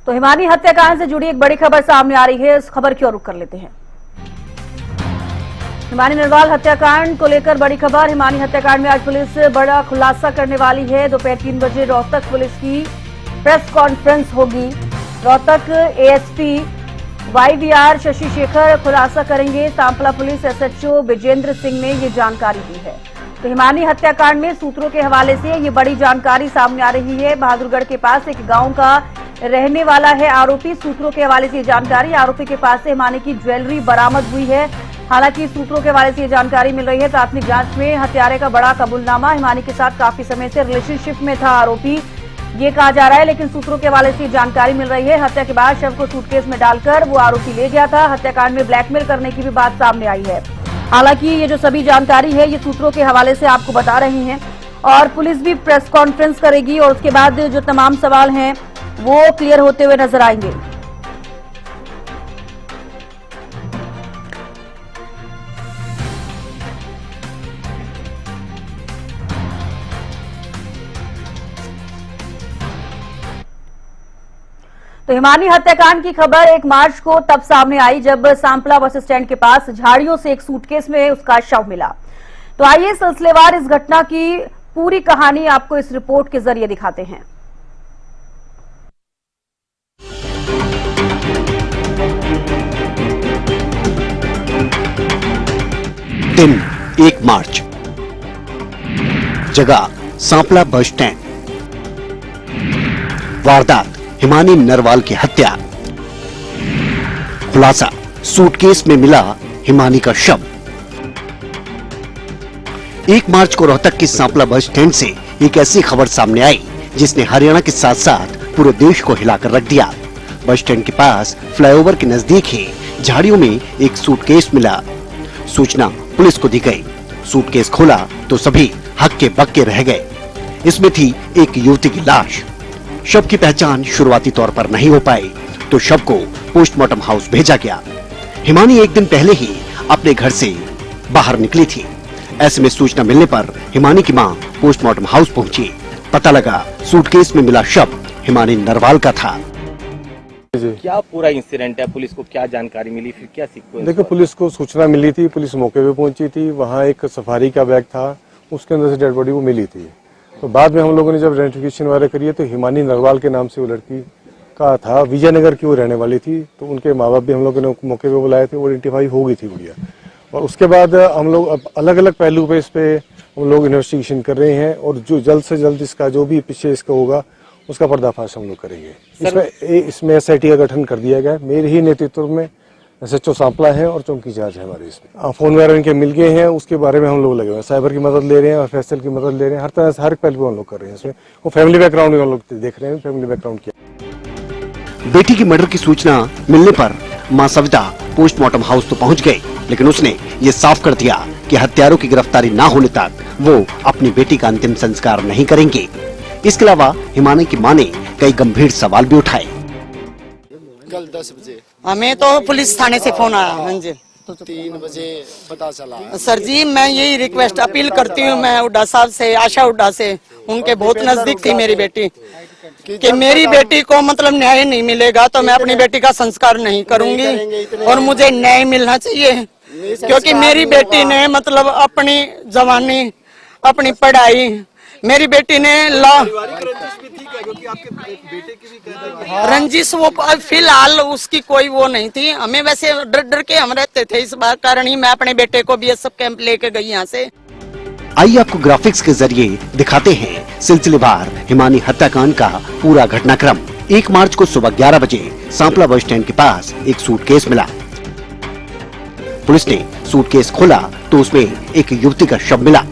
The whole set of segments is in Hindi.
तो हिमानी हत्याकांड से जुड़ी एक बड़ी खबर सामने आ रही है। इस खबर की ओर रुख कर लेते हैं। हिमानी नरवाल हत्याकांड को लेकर बड़ी खबर। हिमानी हत्याकांड में आज पुलिस बड़ा खुलासा करने वाली है। दोपहर 3 बजे रोहतक पुलिस की प्रेस कॉन्फ्रेंस होगी। रोहतक एएसपी वाईवीआर शशि शेखर खुलासा करेंगे। सांपला पुलिस एसएचओ विजेंद्र सिंह ने ये जानकारी दी है। तो हिमानी हत्याकांड में सूत्रों के हवाले से ये बड़ी जानकारी सामने आ रही है। बहादुरगढ़ के पास एक गांव का रहने वाला है आरोपी। सूत्रों के हवाले से ये जानकारी, आरोपी के पास से हिमानी की ज्वेलरी बरामद हुई है। हालांकि सूत्रों के हवाले से ये जानकारी मिल रही है, प्राथमिक जांच में हत्यारे का बड़ा कबूलनामा, हिमानी के साथ काफी समय से रिलेशनशिप में था आरोपी, ये कहा जा रहा है। लेकिन सूत्रों के हवाले से जानकारी मिल रही है, हत्या के बाद शव को सूटकेस में डालकर वो आरोपी ले गया था। हत्याकांड में ब्लैकमेल करने की भी बात सामने आई है। हालांकि ये जो सभी जानकारी है ये सूत्रों के हवाले से आपको बता रहे हैं। और पुलिस भी प्रेस कॉन्फ्रेंस करेगी और उसके बाद जो तमाम सवाल हैं वो क्लियर होते हुए नजर आएंगे। तो हिमानी हत्याकांड की खबर 1 मार्च को तब सामने आई जब सांपला बस स्टैंड के पास झाड़ियों से एक सूटकेस में उसका शव मिला। तो आइए सिलसिलेवार इस घटना की पूरी कहानी आपको इस रिपोर्ट के जरिए दिखाते हैं। दिन 1 मार्च, जगह सांपला बस स्टैंड। वारदात हिमानी नरवाल की हत्या। खुलासा, सूटकेस में मिला हिमानी का शव। 1 मार्च को रोहतक की सांपला बस स्टैंड से एक ऐसी खबर सामने आई जिसने हरियाणा के साथ साथ पूरे देश को हिलाकर रख दिया। बस स्टैंड के पास फ्लाईओवर के नजदीक ही झाड़ियों में एक सूटकेस मिला। सूचना पुलिस को दी गई। सूटकेस खोला तो सभी हक्के बक्के रह गए। इसमें थी एक युवती की लाश। शव की पहचान शुरुआती तौर पर नहीं हो पाई तो शव को पोस्टमार्टम हाउस भेजा गया। हिमानी एक दिन पहले ही अपने घर से बाहर निकली थी। ऐसे में सूचना मिलने पर हिमानी की मां पोस्टमार्टम हाउस पहुंची। पता लगा सूटकेस में मिला शव हिमानी नरवाल का था। क्या पूरा इंसिडेंट है, पुलिस को क्या जानकारी मिली, फिर क्या सीक्वेंस? देखो, पुलिस को सूचना मिली थी, पुलिस मौके पे पहुंची थी। वहाँ एक सफारी का बैग था, उसके अंदर से डेड बॉडी वो मिली थी। तो बाद में हम लोगों ने जब आइडेंटिफिकेशन वगैरह करी है तो हिमानी नरवाल के नाम से वो लड़की का था। विजयनगर की वो रहने वाली थी। तो उनके माँ बाप भी हम लोगों ने मौके पे बुलाए थे, वो आइडेंटिफाई हो गई थी गुड़िया। और उसके बाद हम लोग अलग अलग पहलू पे इस पे हम लोग इन्वेस्टिगेशन कर रहे हैं और जो जल्द से जल्द इसका जो भी पीछे इसका होगा उसका पर्दाफाश हम लोग करेंगे। इसमें एसआईटी का गठन कर दिया गया। मेरे ही नेतृत्व में एसएचओ सांपला है और चौकी इंचार्ज है हमारे। इसमें फोन वगैरह इनके मिल गए हैं, उसके बारे में हम लोग लगे हुए हैं। साइबर की मदद ले रहे हैं और फैसल की मदद ले रहे हैं। हर तरह से हर पहलू हम लोग कर रहे हैं। इसमें वो फैमिली बैकग्राउंड हम लोग देख रहे हैं, फैमिली बैकग्राउंड क्या। बेटी की मर्डर की सूचना मिलने पर मां सविता पोस्टमार्टम हाउस तो पहुंच गई, लेकिन उसने ये साफ कर दिया कि हत्यारों की गिरफ्तारी न होने तक वो अपनी बेटी का अंतिम संस्कार नहीं करेंगे। इसके अलावा हिमानी की मां ने कई गंभीर सवाल भी उठाए। कल 10 बजे हमें तो पुलिस थाने से फोन आया। हाँ जी, 3 बजे पता चला। सर जी, मैं यही रिक्वेस्ट अपील करती हूँ, मैं हुड्डा साहब से, आशा हुड्डा से, उनके बहुत नजदीक थी मेरी बेटी, कि मेरी बेटी को मतलब न्याय नहीं मिलेगा तो मैं अपनी बेटी का संस्कार नहीं करूंगी और मुझे न्याय मिलना चाहिए। क्योंकि मेरी बेटी ने मतलब अपनी जवानी, अपनी पढ़ाई, मेरी बेटी ने रंजिश वो फिलहाल उसकी कोई वो नहीं थी। हमें वैसे डर डर के हम रहते थे, इस बात कारण ही मैं अपने बेटे को बीएसएफ कैंप लेके गई यहाँ से। आइए आपको ग्राफिक्स के जरिए दिखाते हैं सिलसिलेवार हिमानी हत्याकांड का पूरा घटनाक्रम। 1 मार्च को सुबह 11 बजे सांपला बस स्टैंड के पास एक सूटकेस मिला। पुलिस ने सूटकेस खोला तो उसमें एक युवती का शव मिला।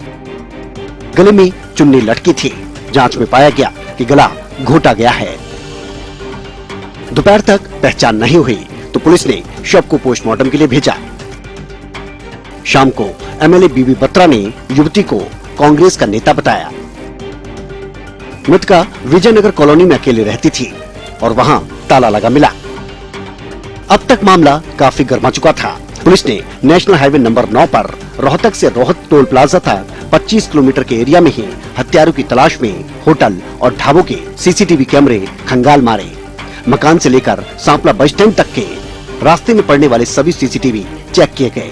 गले में चुन्नी लटकी थी। जांच में पाया गया कि गला घोटा गया है। दोपहर तक पहचान नहीं हुई तो पुलिस ने शव को पोस्टमार्टम के लिए भेजा। शाम को एमएलए बीबी बत्रा ने युवती को कांग्रेस का नेता बताया। मृतका विजयनगर कॉलोनी में अकेले रहती थी और वहां ताला लगा मिला। अब तक मामला काफी गर्मा चुका था। पुलिस ने नेशनल हाईवे नंबर 9 पर रोहतक से रोहत टोल प्लाजा तक 25 किलोमीटर के एरिया में ही हत्यारों की तलाश में होटल और ढाबों के सीसीटीवी कैमरे खंगाल मारे। मकान से लेकर सांपला बस स्टैंड तक के रास्ते में पड़ने वाले सभी सीसीटीवी चेक किए गए।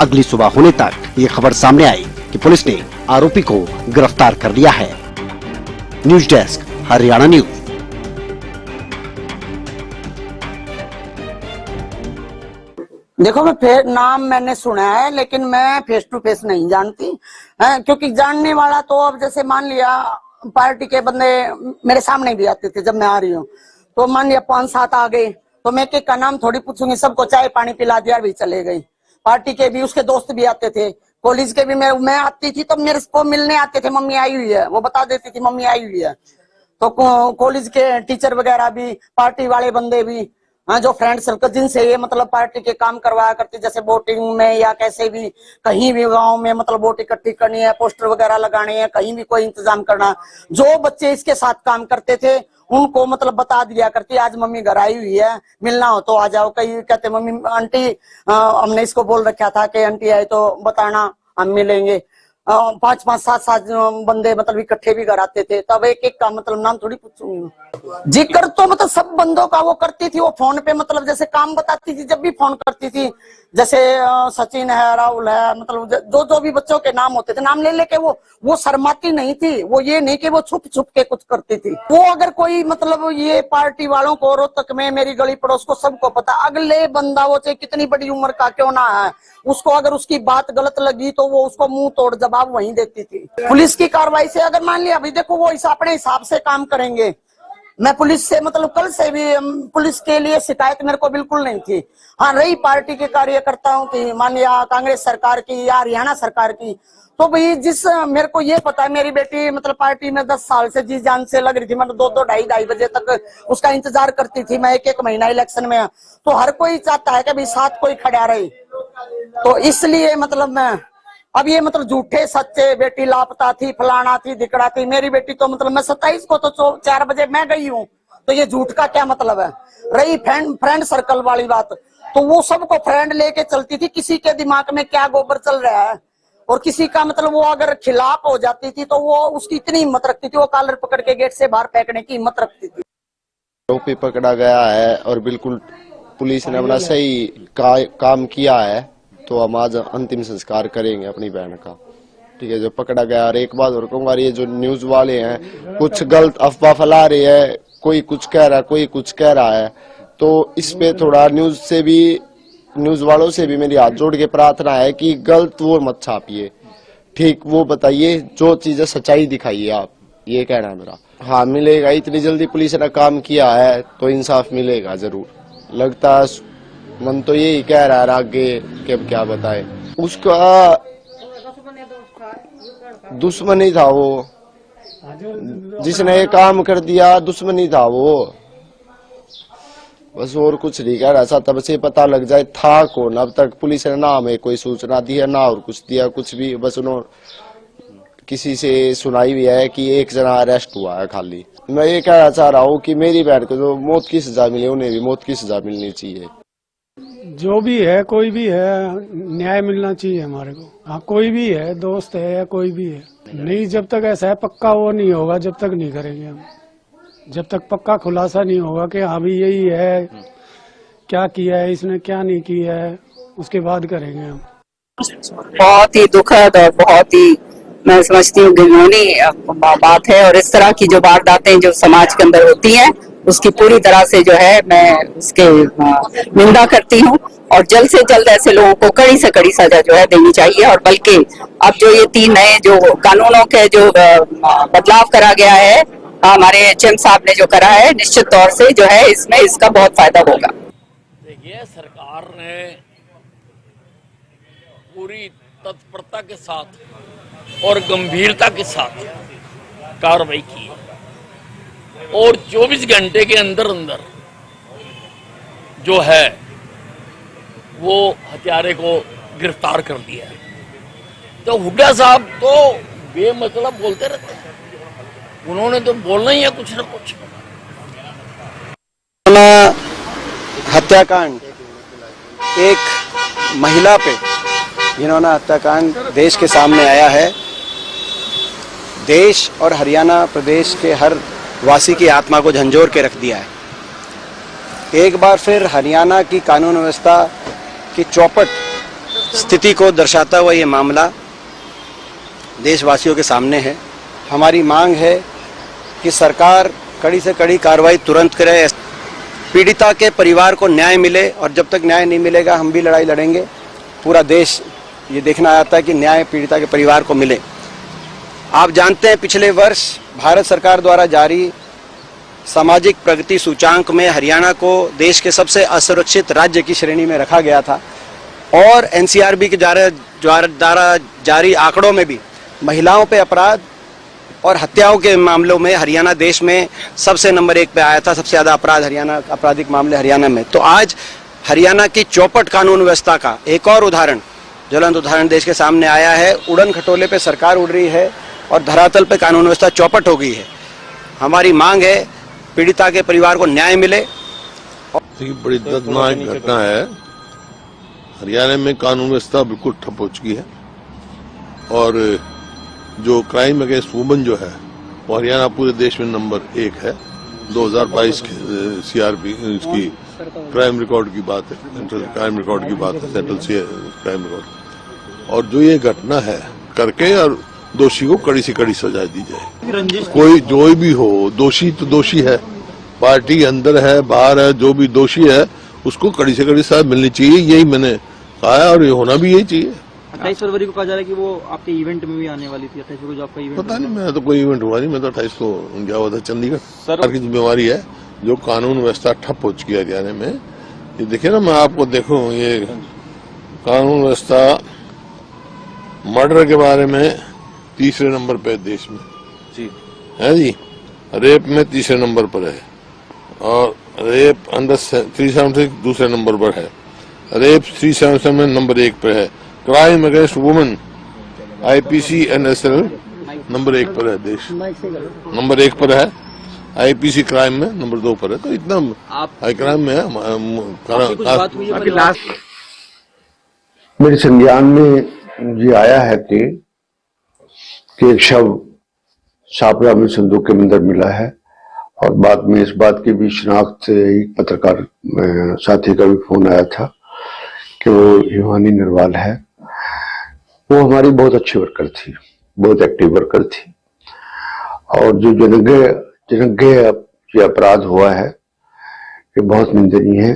अगली सुबह होने तक ये खबर सामने आई कि पुलिस ने आरोपी को गिरफ्तार कर लिया है। News desk, Haryana news. देखो, मैं नाम मैंने सुना है, लेकिन मैं फेस टू फेस नहीं जानती, क्योंकि जानने वाला तो अब जैसे मान लिया पार्टी के बंदे मेरे सामने भी आते थे जब मैं आ रही हूँ, तो मान लिया 5-7 आ गए तो मैं एक का नाम थोड़ी पूछूंगी, सबको चाय पानी पिला दिया भी चले गई। पार्टी के भी उसके दोस्त भी आते थे, कॉलेज के भी मैं आती थी तो मेरे को मिलने आते थे, मम्मी आई हुई है, वो बता देती थी मम्मी आई हुई है। तो कॉलेज के टीचर वगैरह भी, पार्टी वाले बंदे भी, जो फ्रेंड सर्कल जिनसे ये मतलब पार्टी के काम करवाया करते, जैसे वोटिंग में या कैसे भी कहीं भी गांव में मतलब वोट इकट्ठी करनी है, पोस्टर वगैरह लगाने हैं, कहीं भी कोई इंतजाम करना, जो बच्चे इसके साथ काम करते थे उनको मतलब बता दिया करती, आज मम्मी घर आई हुई है, मिलना हो तो आ जाओ। कई कहते मम्मी आंटी, हमने इसको बोल रखा था कि आंटी आए तो बताना, हम मिलेंगे। 5-5, 7-7 बंदे मतलब इकट्ठे भी घर आते थे, तब एक का मतलब नाम थोड़ी पूछूंगी। जिक्र तो मतलब सब बंदों का वो करती थी, वो फोन पे मतलब जैसे काम बताती थी, जब भी फोन करती थी, जैसे सचिन है, राहुल है, मतलब जो भी बच्चों के नाम होते थे, नाम ले लेके वो शर्माती नहीं थी, वो ये नहीं कि वो छुप छुप के कुछ करती थी। वो अगर कोई मतलब ये पार्टी वालों को, रोहतक में मेरी गली पड़ोस को सबको पता, अगले बंदा वो चाहे कितनी बड़ी उम्र का क्यों ना है, उसको अगर उसकी बात गलत लगी तो वो उसको मुंह तोड़ जवाब वहीं देती थी। पुलिस की कार्रवाई से अगर मान लिया, अभी देखो वो अपने हिसाब से काम करेंगे। मैं पुलिस से मतलब कल से भी पुलिस के लिए शिकायत मेरे को बिल्कुल नहीं थी। हाँ, रही पार्टी के कार्यकर्ताओं की, मान लिया कांग्रेस सरकार की या हरियाणा सरकार की, तो भाई जिस मेरे को ये पता है, मेरी बेटी मतलब पार्टी में 10 साल से जी जान से लग रही थी, मतलब 2-2, 2:30 बजे तक उसका इंतजार करती थी मैं, एक महीना इलेक्शन में। तो हर कोई चाहता है कि भाई साथ कोई खड़ा रहे, तो इसलिए मतलब मैं अब ये मतलब झूठे सच्चे, बेटी लापता थी, फलाना थी, दिकड़ा थी, मेरी बेटी तो मतलब मैं 27 को तो 4 बजे मैं गई हूँ, तो ये झूठ का क्या मतलब है। रही फ्रेंड सर्कल वाली बात, तो वो सबको फ्रेंड लेके चलती थी, किसी के दिमाग में क्या गोबर चल रहा है, और किसी का मतलब वो अगर खिलाफ हो जाती थी तो वो उसकी इतनी हिम्मत रखती थी, वो कॉलर पकड़ के गेट से बाहर फेंकने की हिम्मत रखती थी। आरोपी पकड़ा गया है और बिल्कुल पुलिस ने अपना सही काम किया है, तो हम आज अंतिम संस्कार करेंगे अपनी बहन का, ठीक है, जो पकड़ा गया। और एक बात और कहूँगा, ये जो न्यूज वाले हैं कुछ गलत अफवाह फैला रहे हैं, कोई कुछ कह रहा है, कोई कुछ कह रहा है, तो इस पे थोड़ा न्यूज वालों से भी मेरी हाथ जोड़ के प्रार्थना है कि गलत वो मत छापिए, ठीक वो बताइए, जो चीजें सच्चाई दिखाइए आप, ये कहना है मेरा। हाँ, मिलेगा, इतनी जल्दी पुलिस ने काम किया है तो इंसाफ मिलेगा जरूर। लगता है मन तो यही कह रहा है, आगे के क्या बताए, उसका दुश्मन ही था वो, जिसने ये काम कर दिया दुश्मन ही था वो, बस और कुछ नहीं कह रहा था। तब से पता लग जाए था कौन। अब तक पुलिस ने ना हमें कोई सूचना दी है, ना और कुछ दिया, कुछ भी, बस उन्होंने किसी से सुनाई भी है कि एक जना अरेस्ट हुआ है खाली। मैं ये कहना चाह रहा हूँ कि मेरी बहन को जो मौत की सजा मिली, उन्हें भी मौत की सजा मिलनी चाहिए। जो भी है, कोई भी है, न्याय मिलना चाहिए हमारे को। हाँ, कोई भी है, दोस्त है या कोई भी है, नहीं, जब तक ऐसा है पक्का वो नहीं होगा, जब तक नहीं करेंगे हम, जब तक पक्का खुलासा नहीं होगा कि हाँ भी यही है, क्या किया है इसने, क्या नहीं किया है, उसके बाद करेंगे हम। बहुत ही दुखद और बहुत ही मैं समझती हूँ घिनौनी बात है, और इस तरह की जो वारदातें जो समाज के अंदर होती हैं उसकी पूरी तरह से जो है मैं उसके निंदा करती हूँ, और जल्द से जल्द ऐसे लोगों को कड़ी से कड़ी सजा जो है देनी चाहिए। और बल्कि अब जो ये 3 नए जो कानूनों के जो बदलाव करा गया है, हमारे एचएम साहब ने जो करा है, निश्चित तौर से जो है इसमें इसका बहुत फायदा होगा। देखिए, सरकार ने पूरी तत्परता के साथ और गंभीरता के साथ कार्रवाई की और 24 घंटे के अंदर अंदर जो है वो हत्यारे को गिरफ्तार कर दिया है। तो हुड्डा साहब तो बेमतलब बोलते रहते हैं, उन्होंने तो बोलना ही है कुछ ना कुछ। हत्याकांड, एक महिला पे जिन्होंने हत्याकांड देश के सामने आया है, देश और हरियाणा प्रदेश के हर वासी की आत्मा को झंझोर के रख दिया है। एक बार फिर हरियाणा की कानून व्यवस्था की चौपट स्थिति को दर्शाता हुआ ये मामला देशवासियों के सामने है। हमारी मांग है कि सरकार कड़ी से कड़ी कार्रवाई तुरंत करे, पीड़िता के परिवार को न्याय मिले, और जब तक न्याय नहीं मिलेगा हम भी लड़ाई लड़ेंगे। पूरा देश ये देखना चाहता है कि न्याय पीड़िता के परिवार को मिले। आप जानते हैं पिछले वर्ष भारत सरकार द्वारा जारी सामाजिक प्रगति सूचांक में हरियाणा को देश के सबसे असुरक्षित राज्य की श्रेणी में रखा गया था, और एनसीआरबी के द्वारा जारी आंकड़ों में भी महिलाओं पे अपराध और हत्याओं के मामलों में हरियाणा देश में सबसे नंबर 1 पे आया था। सबसे ज्यादा अपराध हरियाणा, आपराधिक मामले हरियाणा में। तो आज हरियाणा की चौपट कानून व्यवस्था का एक और उदाहरण, ज्वलंत उदाहरण देश के सामने आया है। उड़न खटोले पे सरकार उड़ रही है और धरातल पे कानून व्यवस्था चौपट हो गई है। हमारी मांग है पीड़िता के परिवार को न्याय मिले। बड़ी दर्दनाक घटना है। हरियाणा में कानून व्यवस्था बिल्कुल ठप हो चुकी है, और जो क्राइम अगेंस्ट वुमेन जो है वो हरियाणा पूरे देश में नंबर 1 है। 2022 के सीआरपी इसकी क्राइम रिकॉर्ड की बात है, सेंट्रल क्राइम रिकॉर्ड की बात है, सेंट्रल क्राइम रिकॉर्ड। और जो ये घटना है करके, और दोषी को कड़ी से कड़ी सजा दी जाए। कोई जो भी हो, दोषी तो दोषी है, पार्टी के अंदर है बाहर है, जो भी दोषी है उसको कड़ी से कड़ी सजा मिलनी चाहिए। यही मैंने कहा है, और ये होना भी यही चाहिए। 28 फरवरी को कहा जा रहा है कि वो आपके इवेंट में भी आने वाली थी। 28 को जो आपका इवेंट, पता नहीं, मेरा तो कोई इवेंट हुआ नहीं। मैं तो 28 को गया हुआ था चंडीगढ़। सरकार की जिम्मेवारी है। जो कानून व्यवस्था ठप हो चुकी है हरियाणा में, ये देखिए ना, मैं आपको देखूं, ये कानून व्यवस्था मर्डर के बारे में तीसरे नंबर पे देश में जी है जी, रेप में तीसरे नंबर पर है, और रेप अंडर 376 दूसरे नंबर पर है, रेप 377 नंबर 1 पर है, crime against women IPC NSL number 1 पर है, देश नंबर 1 पर है, आईपीसी क्राइम में नंबर 2 पर है। तो इतना हाई क्राइम में है। मेरे संज्ञान में ये आया है कि एक शव शापरा में संदूक के अंदर मिला है, और बाद में इस बात की भी शिनाख्त एक पत्रकार साथी का भी फोन आया था कि वो हिमानी नरवाल है। वो हमारी बहुत अच्छी वर्कर थी, बहुत एक्टिव वर्कर थी, और जो जघन्य ये अपराध हुआ है ये बहुत निंदनीय है।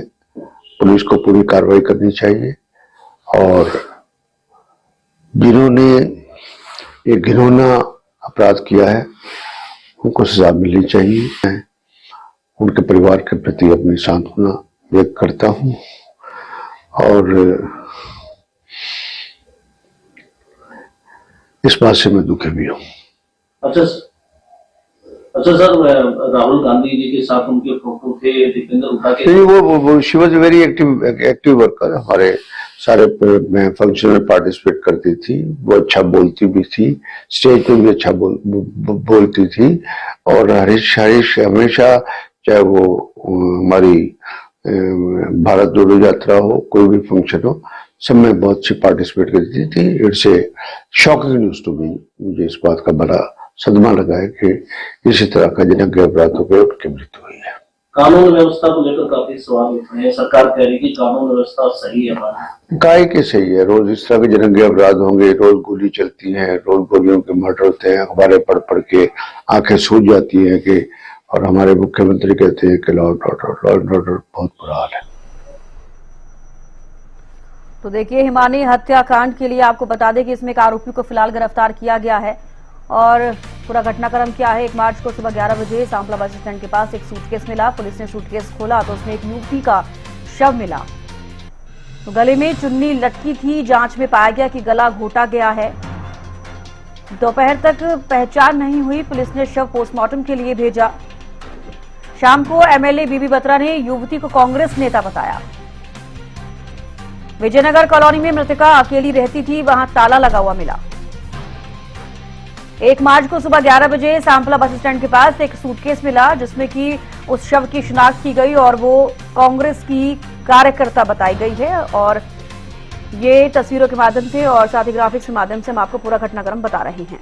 पुलिस को पूरी कार्रवाई करनी चाहिए, और जिन्होंने एक घिनौना अपराध किया है उनको सजा मिलनी चाहिए। मैं उनके परिवार के प्रति अपनी सांत्वना व्यक्त करता हूं, और इस बात से मैं दुखी भी हूं। अच्छा सर, राहुल गांधी जी के साथ उनके फोटो थे, दीपेंद्र हुड्डा के। वो she was very active worker. हमारे सारे फंक्शन में पार्टिसिपेट करती थी। वो अच्छा बोलती भी थी, स्टेज पे भी अच्छा बोलती थी, और हरीश हमेशा, चाहे वो हमारी भारत जोड़ो यात्रा हो, कोई भी फंक्शन हो, सब में बहुत अच्छी पार्टिसिपेट करती थी। It's a shocking news to me. मुझे इस बात का बड़ा सदमा लगा है कि इसी तरह का जघन्य अपराध हो गए, उनकी मृत्यु हुई है। कानून व्यवस्था को लेकर काफी सवाल उठ रहे हैं। सरकार कह रही है कि कानून व्यवस्था सही है हमारी। काय के सही है? रोज इस तरह के जघन्य अपराध होंगे, रोज गोली चलती है, रोज गोलियों के मर्डर होते हैं, अखबारें पढ़ के आंखें सूज जाती हैं कि, और हमारे मुख्यमंत्री कहते हैं कि लॉ एंड ऑर्डर बहुत बुरा हाल है। तो देखिए, हिमानी हत्याकांड के लिए आपको बता दें कि इसमें एक आरोपी को फिलहाल गिरफ्तार किया गया है, और पूरा घटनाक्रम क्या है। 1 मार्च को सुबह 11 बजे सांपला बस स्टैंड के पास एक सूटकेस मिला। पुलिस ने सूटकेस खोला तो उसमें एक युवती का शव मिला। तो गले में चुन्नी लटकी थी। जांच में पाया गया कि गला घोटा गया है। दोपहर तक पहचान नहीं हुई। पुलिस ने शव पोस्टमार्टम के लिए भेजा। शाम को एमएलए बीबी बत्रा ने युवती को कांग्रेस नेता बताया। विजयनगर कॉलोनी में मृतका अकेली रहती थी, वहां ताला लगा हुआ मिला। 1 मार्च को सुबह 11 बजे सांपला बस स्टैंड के पास एक सूटकेस मिला, जिसमें कि उस शव की शिनाख्त की गई और वो कांग्रेस की कार्यकर्ता बताई गई है। और ये तस्वीरों के माध्यम से और साथ ही ग्राफिक्स के माध्यम से हम आपको पूरा घटनाक्रम बता रहे हैं।